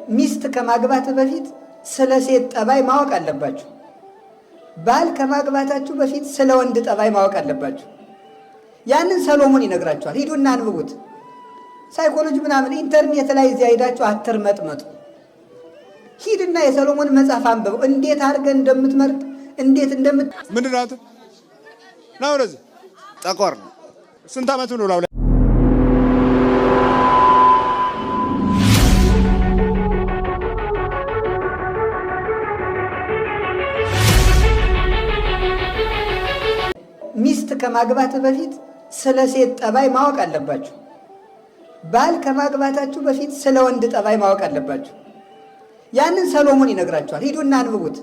ሚስት ከማግባት በፊት ስለ ሴት ጠባይ ማወቅ አለባችሁ። ባል ከማግባታችሁ በፊት ስለ ወንድ ጠባይ ማወቅ አለባችሁ። ያንን ሰሎሞን ይነግራችኋል። ሂዱና አንብቡት። ሳይኮሎጂ ምናምን ኢንተርኔት ላይ እዚያ ሄዳችሁ አትርመጥመጡ። ሂድና የሰሎሞን መጽሐፍ አንብበው። እንዴት አድርገን እንደምትመርጥ እንዴት ምንድን ነው አንተ ና ወደዚህ ጠቆር ነው። ስንት ዓመቱ ነው? ላው ሚስት ከማግባት በፊት ስለ ሴት ጠባይ ማወቅ አለባችሁ። ባል ከማግባታችሁ በፊት ስለ ወንድ ጠባይ ማወቅ አለባችሁ። ያንን ሰሎሞን ይነግራችኋል። ሂዱና አንብቡት።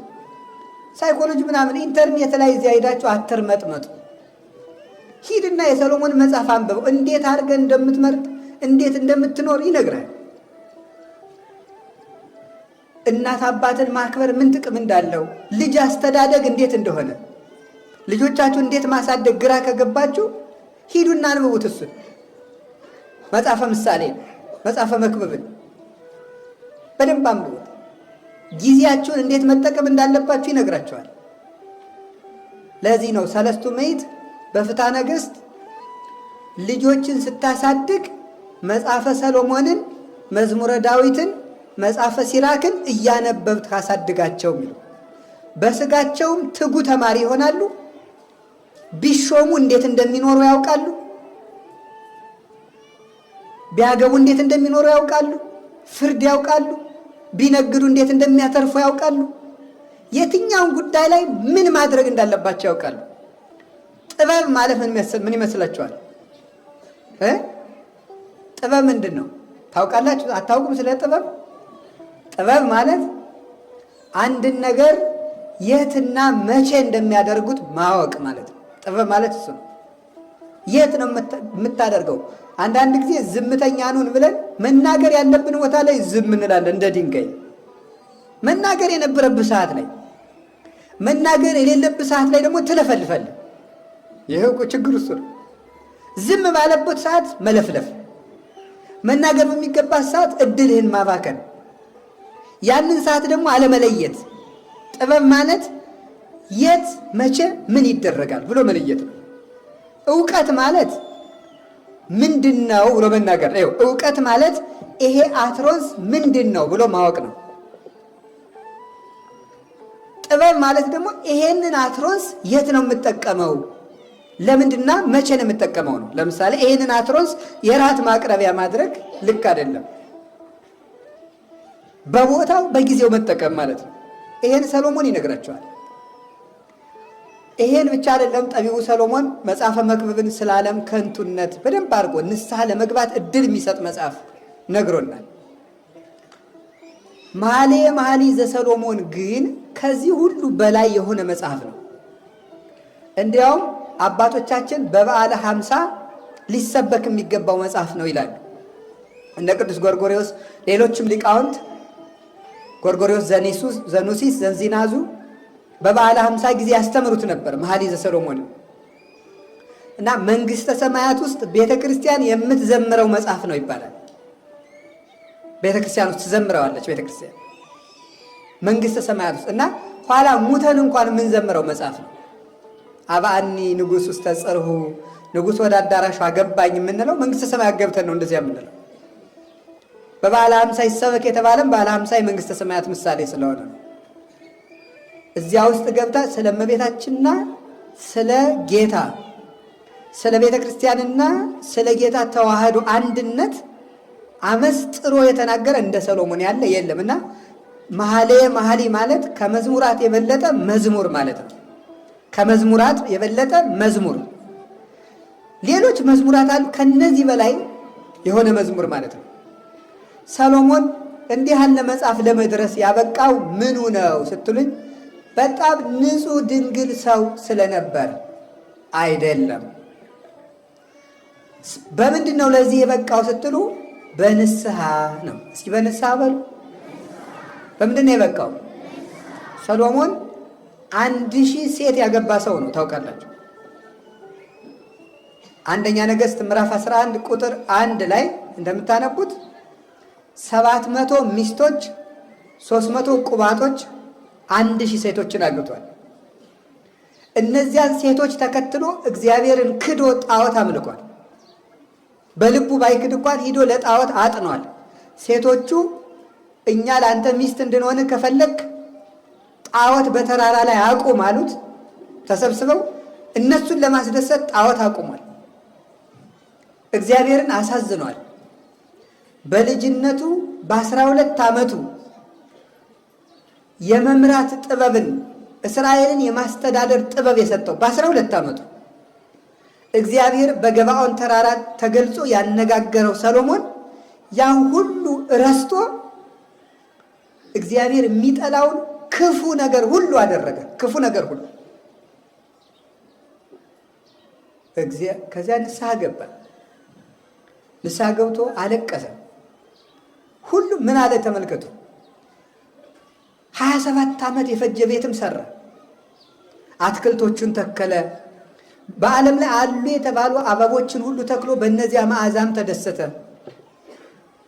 ሳይኮሎጂ ምናምን ኢንተርኔት ላይ እዚያ ሄዳችሁ አትርመጥመጡ። ሂድና የሰሎሞን መጽሐፍ አንብበው። እንዴት አድርገን እንደምትመርጥ እንዴት እንደምትኖር ይነግራል። እናት አባትን ማክበር ምን ጥቅም እንዳለው፣ ልጅ አስተዳደግ እንዴት እንደሆነ፣ ልጆቻችሁ እንዴት ማሳደግ ግራ ከገባችሁ ሂዱና አንብቡት። እሱን መጽሐፈ ምሳሌ፣ መጽሐፈ መክብብን በደንብ አንብቡት። ጊዜያችሁን እንዴት መጠቀም እንዳለባችሁ ይነግራችኋል። ለዚህ ነው ሰለስቱ ምዕት በፍትሐ ነገሥት ልጆችን ስታሳድግ መጽሐፈ ሰሎሞንን፣ መዝሙረ ዳዊትን፣ መጽሐፈ ሲራክን እያነበብት ካሳድጋቸው የሚሉ። በስጋቸውም ትጉ ተማሪ ይሆናሉ። ቢሾሙ እንዴት እንደሚኖሩ ያውቃሉ። ቢያገቡ እንዴት እንደሚኖሩ ያውቃሉ። ፍርድ ያውቃሉ። ቢነግዱ እንዴት እንደሚያተርፉ ያውቃሉ። የትኛውን ጉዳይ ላይ ምን ማድረግ እንዳለባቸው ያውቃሉ። ጥበብ ማለት ምን ይመስላችኋል? ጥበብ ምንድን ነው ታውቃላችሁ? አታውቁም? ስለ ጥበብ ጥበብ ማለት አንድን ነገር የትና መቼ እንደሚያደርጉት ማወቅ ማለት ነው። ጥበብ ማለት እሱ ነው። የት ነው የምታደርገው? አንዳንድ ጊዜ ዝምተኛ ነን ብለን መናገር ያለብን ቦታ ላይ ዝም እንላለን። እንደ ድንጋይ መናገር የነበረብህ ሰዓት ላይ መናገር የሌለብህ ሰዓት ላይ ደግሞ ትለፈልፋለህ። ይሄው እኮ ችግር እሱ ነው። ዝም ባለበት ሰዓት መለፍለፍ፣ መናገር በሚገባህ ሰዓት እድልህን ማባከን፣ ያንን ሰዓት ደግሞ አለመለየት። ጥበብ ማለት የት መቼ ምን ይደረጋል ብሎ መለየት ነው። ዕውቀት ማለት ምንድነው ብሎ መናገር ነው። ዕውቀት ማለት ይሄ አትሮንስ ምንድነው ብሎ ማወቅ ነው። ጥበብ ማለት ደግሞ ይሄንን አትሮንስ የት ነው የምጠቀመው፣ ለምንድና መቼ ነው የምጠቀመው ነው። ለምሳሌ ይሄንን አትሮንስ የራት ማቅረቢያ ማድረግ ልክ አይደለም። በቦታው በጊዜው መጠቀም ማለት ነው። ይሄን ሰሎሞን ይነግራቸዋል። ይሄን ብቻ አይደለም። ጠቢቡ ሰሎሞን መጽሐፈ መክብብን ስለ ዓለም ከንቱነት በደንብ አድርጎ ንስሐ ለመግባት እድል የሚሰጥ መጽሐፍ ነግሮናል። መኃልየ መኃልይ ዘሰሎሞን ግን ከዚህ ሁሉ በላይ የሆነ መጽሐፍ ነው። እንዲያውም አባቶቻችን በበዓለ 50 ሊሰበክ የሚገባው መጽሐፍ ነው ይላሉ። እነ ቅዱስ ጎርጎርዮስ፣ ሌሎችም ሊቃውንት ጎርጎርዮስ ዘኑሲስ ዘንዚናዙ በበዓለ 50 ጊዜ ያስተምሩት ነበር መኃልየ ዘሰሎሞን። እና መንግስተ ሰማያት ውስጥ ቤተ ክርስቲያን የምትዘምረው መጽሐፍ ነው ይባላል። ቤተ ክርስቲያን ውስጥ ትዘምረዋለች ቤተ ክርስቲያን መንግስተ ሰማያት ውስጥ። እና ኋላ ሙተን እንኳን የምንዘምረው መጽሐፍ ነው። አብአኒ ንጉሥ ውስተ ጽርሑ፣ ንጉሥ ወደ አዳራሹ አገባኝ የምንለው መንግስተ ሰማያት ገብተን ነው እንደዚያ የምንለው። በበዓለ 50 ይሰበክ የተባለም በዓለ 50 የመንግስተ ሰማያት ምሳሌ ስለሆነ ነው። እዚያ ውስጥ ገብታ ስለ እመቤታችንና ስለ ጌታ፣ ስለ ቤተ ክርስቲያንና ስለ ጌታ ተዋህዶ አንድነት አመስጥሮ የተናገረ እንደ ሰሎሞን ያለ የለምና መኃልየ መኃልይ ማለት ከመዝሙራት የበለጠ መዝሙር ማለት ነው። ከመዝሙራት የበለጠ መዝሙር። ሌሎች መዝሙራት አሉ ከነዚህ በላይ የሆነ መዝሙር ማለት ነው። ሰሎሞን እንዲህ ያለ መጽሐፍ ለመድረስ ያበቃው ምኑ ነው ስትሉኝ በጣም ንጹሕ ድንግል ሰው ስለነበር አይደለም። በምንድን ነው ለዚህ የበቃው ስትሉ በንስሐ ነው። እስኪ በንስሐ በሉ። በምንድን ነው የበቃው? ሰሎሞን 1000 ሴት ያገባ ሰው ነው ታውቃላችሁ። አንደኛ ነገሥት ምዕራፍ 11 ቁጥር 1 ላይ እንደምታነቡት 700 ሚስቶች፣ 300 ቁባቶች፣ 1000 ሴቶችን አግብቷል። እነዚያን ሴቶች ተከትሎ እግዚአብሔርን ክዶ ጣዖት አምልኳል። በልቡ ባይክድ እንኳን ሂዶ ለጣዖት አጥኗል። ሴቶቹ እኛ ለአንተ ሚስት እንድንሆን ከፈለግ ጣዖት በተራራ ላይ አቁም አሉት። ተሰብስበው እነሱን ለማስደሰት ጣዖት አቁሟል። እግዚአብሔርን አሳዝኗል። በልጅነቱ በ12 ዓመቱ የመምራት ጥበብን እስራኤልን የማስተዳደር ጥበብ የሰጠው በ12 ዓመቱ እግዚአብሔር በገባዖን ተራራ ተገልጾ ያነጋገረው ሰሎሞን ያን ሁሉ ረስቶ እግዚአብሔር የሚጠላውን ክፉ ነገር ሁሉ አደረገ። ክፉ ነገር ሁሉ ከዚያ ንስሐ ገባ። ንስሐ ገብቶ አለቀሰ። ሁሉ ምን አለ ተመልከቱ። 27 ዓመት የፈጀ ቤትም ሰራ። አትክልቶቹን ተከለ። በዓለም ላይ አሉ የተባሉ አበቦችን ሁሉ ተክሎ በእነዚያ መዓዛም ተደሰተ።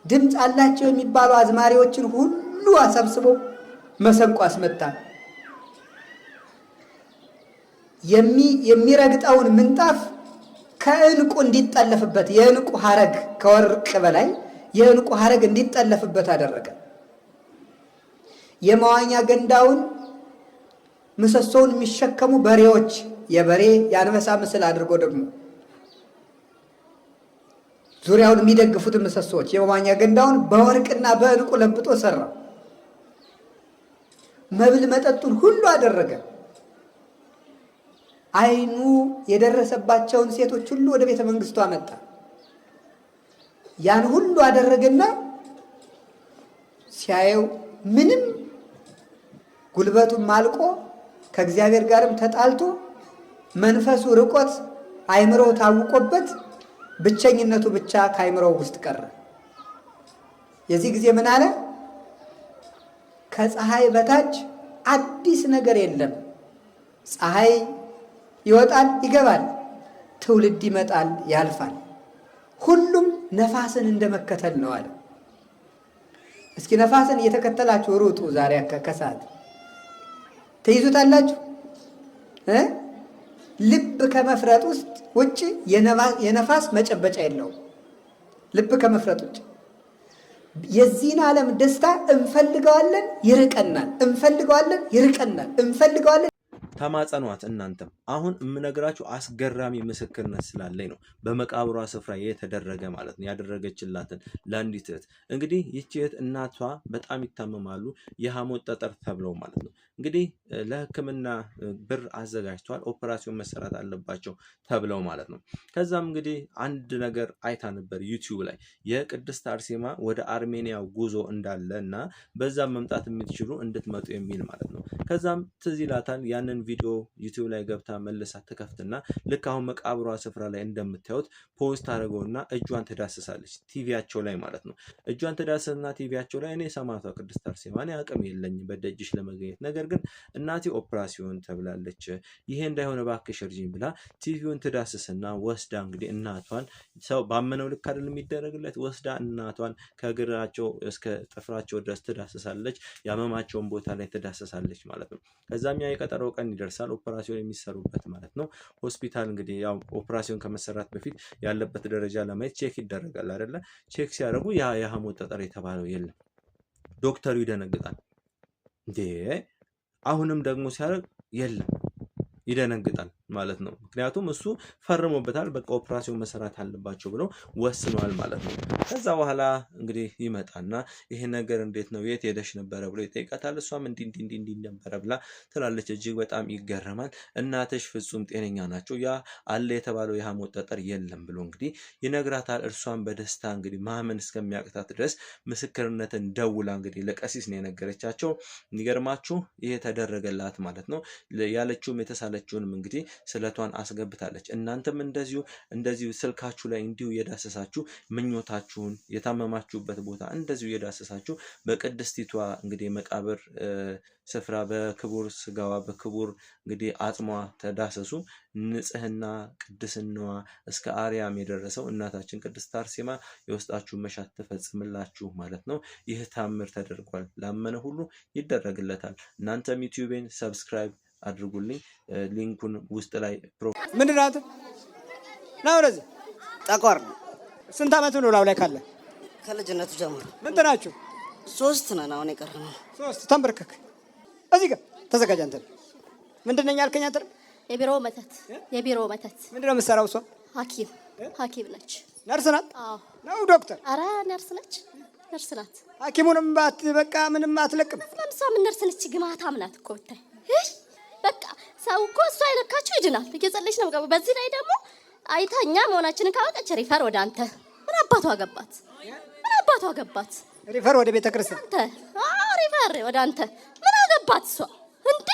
ድምፅ አላቸው የሚባሉ አዝማሪዎችን ሁሉ አሰብስቦ መሰንቆ አስመታ። የሚረግጠውን ምንጣፍ ከዕንቁ እንዲጠለፍበት የዕንቁ ሐረግ ከወርቅ በላይ የዕንቁ ሐረግ እንዲጠለፍበት አደረገ። የመዋኛ ገንዳውን ምሰሶውን የሚሸከሙ በሬዎች የበሬ የአንበሳ ምስል አድርጎ ደግሞ ዙሪያውን የሚደግፉትን ምሰሶዎች የመዋኛ ገንዳውን በወርቅና በዕንቁ ለብጦ ሰራ። መብል መጠጡን ሁሉ አደረገ። ዓይኑ የደረሰባቸውን ሴቶች ሁሉ ወደ ቤተ መንግስቱ አመጣ። ያን ሁሉ አደረገና ሲያየው ምንም ጉልበቱን ማልቆ ከእግዚአብሔር ጋርም ተጣልቶ መንፈሱ ርቆት አይምሮው ታውቆበት ብቸኝነቱ ብቻ ከአይምሮው ውስጥ ቀረ። የዚህ ጊዜ ምን አለ? ከፀሐይ በታች አዲስ ነገር የለም። ፀሐይ ይወጣል ይገባል፣ ትውልድ ይመጣል ያልፋል፣ ሁሉም ነፋስን እንደመከተል ነው አለ። እስኪ ነፋስን እየተከተላችሁ ሩጡ። ዛሬ ከሰዓት ትይዙታላችሁ። ልብ ከመፍረጥ ውጭ የነፋስ መጨበጫ የለውም። ልብ ከመፍረጥ ውጭ የዚህን ዓለም ደስታ እንፈልገዋለን፣ ይርቀናል፣ እንፈልገዋለን፣ ይርቀናል፣ እንፈልገዋለን። ተማጸኗት። እናንተም አሁን የምነግራችሁ አስገራሚ ምስክርነት ስላለኝ ነው። በመቃብሯ ስፍራ የተደረገ ማለት ነው። ያደረገችላትን ለአንዲት እህት እንግዲህ ይህች እህት እናቷ በጣም ይታመማሉ፣ የሐሞት ጠጠር ተብለው ማለት ነው። እንግዲህ ለሕክምና ብር አዘጋጅተዋል። ኦፕራሲዮን መሰራት አለባቸው ተብለው ማለት ነው። ከዛም እንግዲህ አንድ ነገር አይታ ነበር ዩቲዩብ ላይ የቅድስት አርሴማ ወደ አርሜኒያ ጉዞ እንዳለ እና በዛም መምጣት የምትችሉ እንድትመጡ የሚል ማለት ነው። ከዛም ትዝ ይላታል። ያንን ቪዲዮ ዩቲዩብ ላይ ገብታ መልሳ ትከፍትና ልክ አሁን መቃብሯ ስፍራ ላይ እንደምታዩት ፖስት አድርገውና እጇን ትዳስሳለች፣ ቲቪያቸው ላይ ማለት ነው። እጇን ትዳስስና ቲቪያቸው ላይ እኔ ሰማዕቷ ቅድስት አርሴማ እኔ አቅም የለኝም በደጅሽ ለመገኘት፣ ነገር ግን እናቴ ኦፕራሲዮን ተብላለች፣ ይሄ እንዳይሆን እባክሽ እርጂኝ ብላ ቲቪውን ትዳስስና ወስዳ እንግዲህ እናቷን ሰው ባመነው ልክ አይደል የሚደረግለት፣ ወስዳ እናቷን ከእግራቸው እስከ ጥፍራቸው ድረስ ትዳስሳለች፣ ያመማቸውን ቦታ ላይ ትዳስሳለች ማለት ነው። ከዛም ያ የቀጠሮ ቀን ይደርሳል፣ ኦፕራሲዮን የሚሰሩበት ማለት ነው። ሆስፒታል እንግዲህ ያው ኦፕራሲዮን ከመሰራት በፊት ያለበት ደረጃ ለማየት ቼክ ይደረጋል አይደለ? ቼክ ሲያደርጉ ያ የሐሞት ጠጠር የተባለው የለም። ዶክተሩ ይደነግጣል። እንዴ አሁንም ደግሞ ሲያደርግ የለም፣ ይደነግጣል ማለት ነው። ምክንያቱም እሱ ፈርሞበታል፣ በቃ ኦፕራሲዮን መሰራት አለባቸው ብለው ወስኗል ማለት ነው። ከዛ በኋላ እንግዲህ ይመጣና ይሄ ነገር እንዴት ነው የት ሄደሽ ነበረ ብሎ ይጠይቃታል። እሷም እንዲህ ነበረ ብላ ትላለች። እጅግ በጣም ይገረማል። እናትሽ ፍጹም ጤነኛ ናቸው፣ ያ አለ የተባለው የሐሞት ጠጠር የለም ብሎ እንግዲህ ይነግራታል። እርሷን በደስታ እንግዲህ ማመን እስከሚያቅታት ድረስ ምስክርነትን ደውላ እንግዲህ ለቀሲስ ነው የነገረቻቸው። የሚገርማችሁ ይሄ ተደረገላት ማለት ነው። ያለችውም የተሳለችውንም እንግዲህ ስለቷን አስገብታለች። እናንተም እንደዚሁ ስልካችሁ ላይ እንዲሁ የዳሰሳችሁ ምኞታችሁን የታመማችሁበት ቦታ እንደዚሁ የዳሰሳችሁ በቅድስቲቷ እንግዲህ መቃብር ስፍራ በክቡር ስጋዋ በክቡር እንግዲህ አጽሟ ተዳሰሱ። ንጽህና ቅድስናዋ እስከ አርያም የደረሰው እናታችን ቅድስት አርሴማ የውስጣችሁን መሻት ትፈጽምላችሁ ማለት ነው። ይህ ታምር ተደርጓል። ላመነ ሁሉ ይደረግለታል። እናንተም ዩቲዩቤን ሰብስክራይብ አድርጉልኝ። ሊንኩን ውስጥ ላይ ምንድን ነው ነው ወደዚህ ጠቋር ነው። ስንት ዓመት ነው ላው ላይ ካለ? ከልጅነቱ ጀምሮ። ምን ናችሁ? 3 ነን። አሁን የቀረነው 3። ተንበርከክ እዚህ ጋር ተዘጋጅ። አንተ ምንድን ነኝ ያልከኝ? አንተ የቢሮ መተት። ምንድን ነው የምትሰራው? እሷ ሐኪም ነች። ነርስ ናት? አዎ። ነው ዶክተር? ኧረ ነርስ ናት። ሐኪሙንም በቃ ምንም አትለቅም። ለምሳ ምን ነርስ ነች? ግማታም ናት እኮ ብታይ። በቃ ሰው እኮ እሷ አይነካችሁ ይድናል። እየጸለች ነው የምገባው። በዚህ ላይ ደግሞ አይታኛ መሆናችንን ካወቀች ሪፈር ወደ አንተ። ምን አባቷ ገባት? ሪፈር ወደ ቤተ ክርስቲያን አንተ። አዎ ሪፈር ወደ አንተ። ምን አገባት እሷ እንዴ?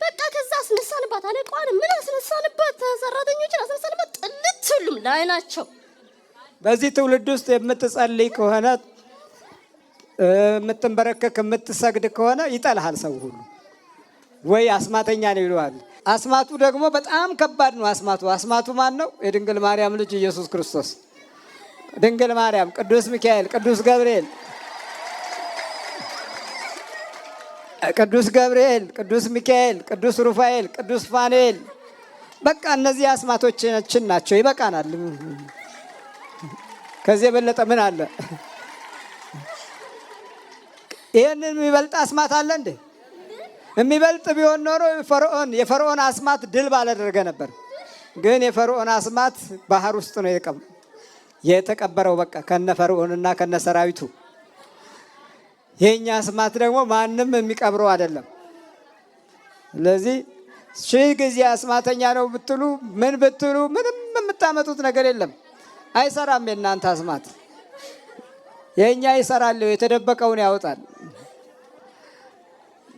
በቃ ከዛ አስነሳንባት። አለቋን ምን አስነሳንባት? ሰራተኞችን አስነሳንባት። ጥልት ሁሉም ላይ ናቸው። በዚህ ትውልድ ውስጥ የምትጸልይ ከሆነ የምትንበረከክ የምትሰግድ ከሆነ ይጠልሃል ሰው ሁሉ። ወይ አስማተኛ ነው ይለዋል። አስማቱ ደግሞ በጣም ከባድ ነው። አስማቱ ማን ነው? የድንግል ማርያም ልጅ ኢየሱስ ክርስቶስ። ድንግል ማርያም፣ ቅዱስ ሚካኤል፣ ቅዱስ ገብርኤል፣ ቅዱስ ሚካኤል፣ ቅዱስ ሩፋኤል፣ ቅዱስ ፋኑኤል፣ በቃ እነዚህ አስማቶቻችን ናቸው። ይበቃናል። ከዚህ የበለጠ ምን አለ? ይሄንን የሚበልጥ አስማት አለ እንዴ? የሚበልጥ ቢሆን ኖሮ የፈርዖን አስማት ድል ባላደረገ ነበር። ግን የፈርዖን አስማት ባህር ውስጥ ነው የተቀበረው። በቃ ከነ ፈርዖንና ከነ ሰራዊቱ። የኛ አስማት ደግሞ ማንም የሚቀብረው አይደለም። ስለዚህ 1000 ጊዜ አስማተኛ ነው ብትሉ ምን ብትሉ ምንም የምታመጡት ነገር የለም። አይሰራም። የእናንተ አስማት የኛ ይሰራል። የተደበቀውን ያወጣል።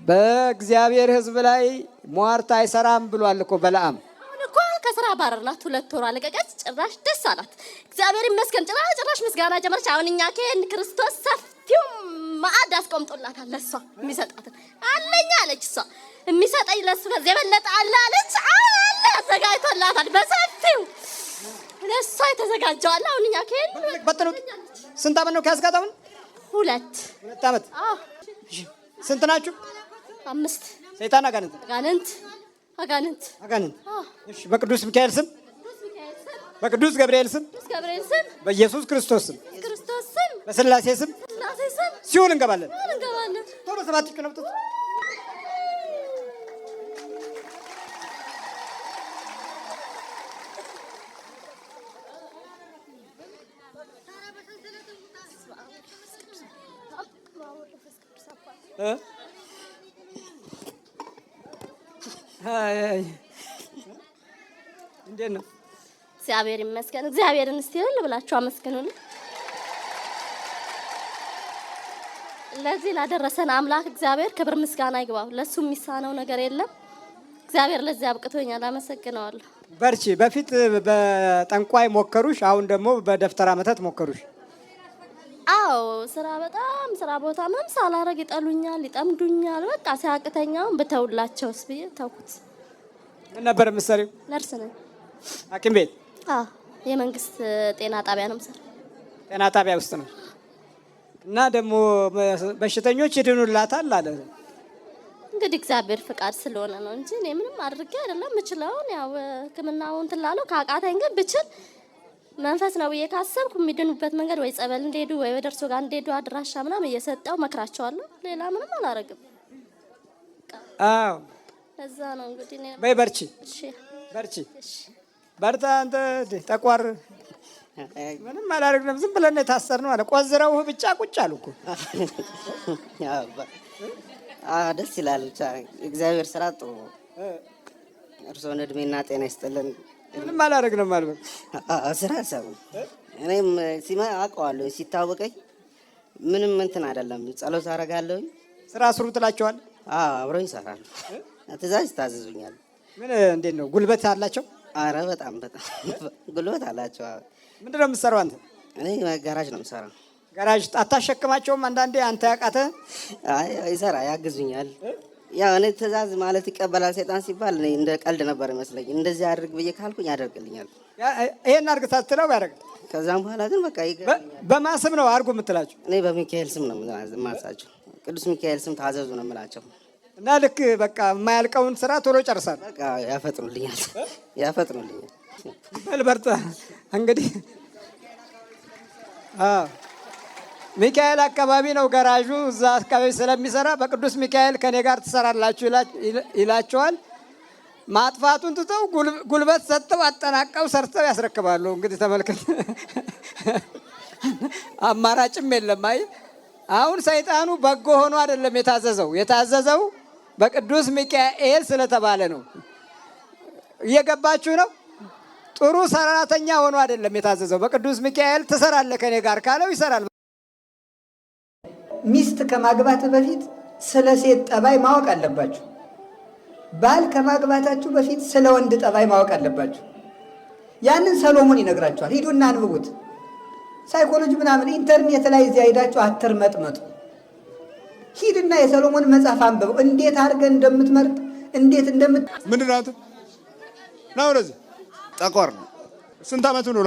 በእግዚአብሔር ሕዝብ ላይ ሟርት አይሰራም ብሏል እኮ በለዓም። እኮ ከስራ ባረርናት 2 ወር አለቀቀች። ጭራሽ ደስ አላት። እግዚአብሔር ይመስገን። ጭራሽ ምስጋና ጀመረች። አሁን እኛ ክርስቶስ ሰፊው ማዕድ አስቀምጦላታል። ለሷ የሚሰጣትን አለኝ አለች። እሷ የሚሰጠኝ ለሱ ከዚህ የበለጠ አለ አለች። አለ አዘጋጅቶላታል በሰፊው ለሷ የተዘጋጀው አለ። አሁን እኛ በጥሩት ስንት ዓመት ነው ከያዝካት? አሁን 2 ዓመት። አዎ። ስንት ናችሁ? 5። ሰይጣን አጋንንት። እሺ። በቅዱስ ሚካኤል ስም፣ በቅዱስ ገብርኤል ስም፣ በኢየሱስ ክርስቶስ ስም፣ በስላሴ ስም ሲኦል እንገባለን። ቶሎ 7 ቀን ነው። እንዴት ነው? እግዚአብሔር ይመስገን። እግዚአብሔርን እስቲ እልል ብላችሁ አመስግኑልኝ። ለዚህ ላደረሰን አምላክ እግዚአብሔር ክብር ምስጋና ይግባው። ለሱ የሚሳነው ነገር የለም። እግዚአብሔር ለዚህ አብቅቶኛል። አመሰግነዋለሁ። በርቺ። በፊት በጠንቋይ ሞከሩሽ፣ አሁን ደግሞ በደፍተራ መተት ሞከሩሽ። አዎ ስራ ቦታ ምንም ሳላረግ ይጠሉኛል፣ ይጠምዱኛል። በቃ ሲያቅተኛውን ብተውላቸውስ ብዬ ተውኩት። ምን ነበር የምትሰሪው? ነርስ ነኝ። ሐኪም ቤት? አዎ የመንግስት ጤና ጣቢያ ነው የምሰራው። ጤና ጣቢያ ውስጥ ነው። እና ደግሞ በሽተኞች ይድኑላታል አለ። እንግዲህ እግዚአብሔር ፍቃድ ስለሆነ ነው እንጂ እኔ ምንም አድርጌ አይደለም። የምችለውን ያው ሕክምናውን ትላለው ካቃተኝ ግን ብችል መንፈስ ነው ብዬ ካሰብኩ የሚድኑበት መንገድ ወይ ጸበል እንደሄዱ ወይ ወደ እርሶ ጋር እንደሄዱ አድራሻ ምናምን እየሰጠው መክራቸዋለሁ። ሌላ ምንም አላረግም። አዎ እዛ ነው እንግዲህ እኔ በይ በርቺ። እሺ በርቺ። በርታ አንተ ጠቋር። ምንም አላረግንም። ዝም ብለን የታሰርነው አለ። ቆዝረው ብቻ ቁጭ አሉ እኮ። ደስ ይላል። ብቻ እግዚአብሔር ስራ ጥሩ። እርሶን እድሜና ጤና ይስጥልን። ምንም አላረግንም ማለት ስራ ሰው እኔም ሲማ አውቀዋለሁ። ሲታወቀኝ ምንም እንትን አይደለም። ጸሎት አደርጋለሁ። ስራ ስሩ ትላቸዋል። አብረውኝ ይሰራሉ። ትእዛዝ ይታዘዙኛል። ምን እንዴት ነው? ጉልበት አላቸው? አረ በጣም ጉልበት አላቸው። ምንድን ነው የምትሰራው አንተ? እኔ ጋራጅ ነው የምሰራው። ጋራጅ አታሸክማቸውም? አንዳንዴ አንተ ያቃተህ? አይ ይሰራ ያግዙኛል። ያው እኔ ትእዛዝ ማለት ይቀበላል ሰይጣን ሲባል እኔ እንደ ቀልድ ነበር ይመስለኝ። እንደዚህ አድርግ ብዬ ካልኩኝ ያደርግልኛል። ይሄን አድርግ ሳትለው ያደርግ። ከዛም በኋላ ግን በቃ በማስም ነው አድርጉ የምትላቸው? እኔ በሚካኤል ስም ነው የማዛቸው። ቅዱስ ሚካኤል ስም ታዘዙ ነው የምላቸው። እና ልክ በቃ የማያልቀውን ስራ ቶሎ ጨርሳል። በቃ ያፈጥኑልኛል። በል በርታ እንግዲህ። ሚካኤል አካባቢ ነው ገራዡ። እዛ አካባቢ ስለሚሰራ በቅዱስ ሚካኤል ከኔ ጋር ትሰራላችሁ ይላቸዋል። ማጥፋቱን ትተው ጉልበት ሰጥተው አጠናቀው ሰርተው ያስረክባሉ። እንግዲህ ተመልከት፣ አማራጭም የለም። አይ አሁን ሰይጣኑ በጎ ሆኖ አይደለም የታዘዘው በቅዱስ ሚካኤል ስለተባለ ነው። እየገባችሁ ነው? ጥሩ ሰራተኛ ሆኖ አይደለም የታዘዘው። በቅዱስ ሚካኤል ትሰራለህ ከኔ ጋር ካለው ይሰራል። ሚስት ከማግባት በፊት ስለ ሴት ጠባይ ማወቅ አለባችሁ። ባል ከማግባታችሁ በፊት ስለ ወንድ ጠባይ ማወቅ አለባችሁ። ያንን ሰሎሞን ይነግራችኋል። ሂዱና አንብቡት። ሳይኮሎጂ ምናምን ኢንተርኔት ላይ እዚያ ሄዳችሁ አትርመጥመጡ። ሂድና የሰሎሞን መጽሐፍ አንብበው። እንዴት አድርገን እንደምትመርጥ እንዴት ምንድን ነው አንተ? ና ወደዚህ። ጠቆር ነው። ስንት ዓመቱ ነው?